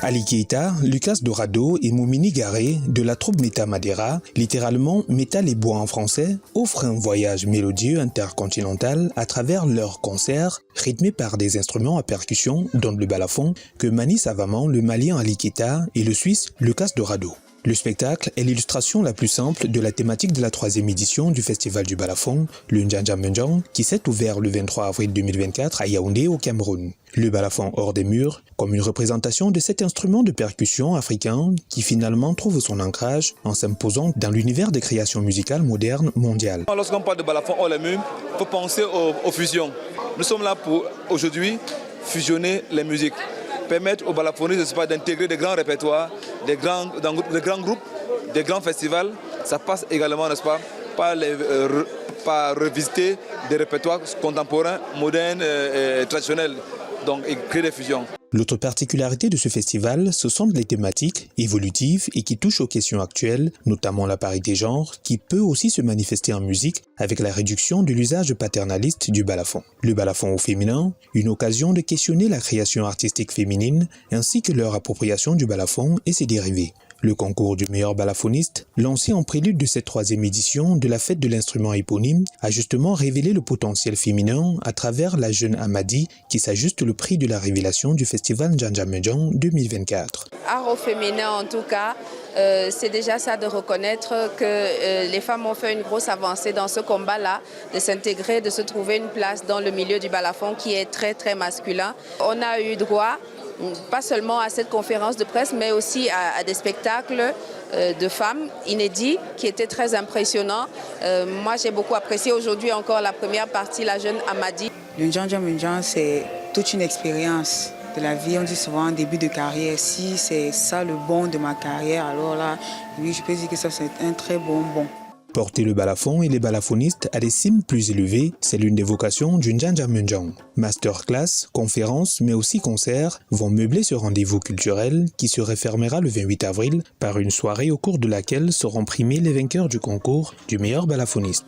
Ali Keita, Lucas Dorado et Moumini Garé de la troupe Meta Madeira, littéralement Métal et Bois en français, offrent un voyage mélodieux intercontinental à travers leurs concerts rythmés par des instruments à percussion dont le balafon que manient savamment le Malien Ali Keita et le Suisse Lucas Dorado. Le spectacle est l'illustration la plus simple de la thématique de la 3e édition du Festival du Balafon, le Njanja Menjang, qui s'est ouvert le 23 avril 2024 à Yaoundé au Cameroun. Le balafon hors des murs, comme une représentation de cet instrument de percussion africain qui finalement trouve son ancrage en s'imposant dans l'univers des créations musicales modernes mondiales. Lorsqu'on parle de balafon hors les murs, il faut penser aux fusions. Nous sommes là pour aujourd'hui fusionner les musiques. Permettre aux balafonistes d'intégrer des grands répertoires, des grands groupes, des grands festivals. Ça passe également, n'est-ce pas, par revisiter des répertoires contemporains, modernes et traditionnels, donc et créer des fusions. L'autre particularité de ce festival, ce sont les thématiques évolutives et qui touchent aux questions actuelles, notamment la parité genre, qui peut aussi se manifester en musique avec la réduction de l'usage paternaliste du balafon. Le balafon au féminin, une occasion de questionner la création artistique féminine ainsi que leur appropriation du balafon et ses dérivés. Le concours du meilleur balafoniste, lancé en prélude de cette 3e édition de la fête de l'instrument éponyme, a justement révélé le potentiel féminin à travers la jeune Amadi qui s'ajuste le prix de la révélation du festival Njanja Menjang 2024. Art au féminin en tout cas, c'est déjà ça de reconnaître que les femmes ont fait une grosse avancée dans ce combat-là, de s'intégrer, de se trouver une place dans le milieu du balafon qui est très très masculin. On a eu droit pas seulement à cette conférence de presse, mais aussi à des spectacles de femmes inédits qui étaient très impressionnants. Moi, j'ai beaucoup apprécié aujourd'hui encore la première partie, la jeune Amadi. Le Njanja Menjang, c'est toute une expérience de la vie. On dit souvent en début de carrière, si c'est ça le bon de ma carrière, alors là, oui, je peux dire que ça c'est un très bon. Porter le balafon et les balafonistes à des cimes plus élevées, c'est l'une des vocations du Njanja Menjang. Masterclass, conférences, mais aussi concerts vont meubler ce rendez-vous culturel qui se refermera le 28 avril par une soirée au cours de laquelle seront primés les vainqueurs du concours du meilleur balafoniste.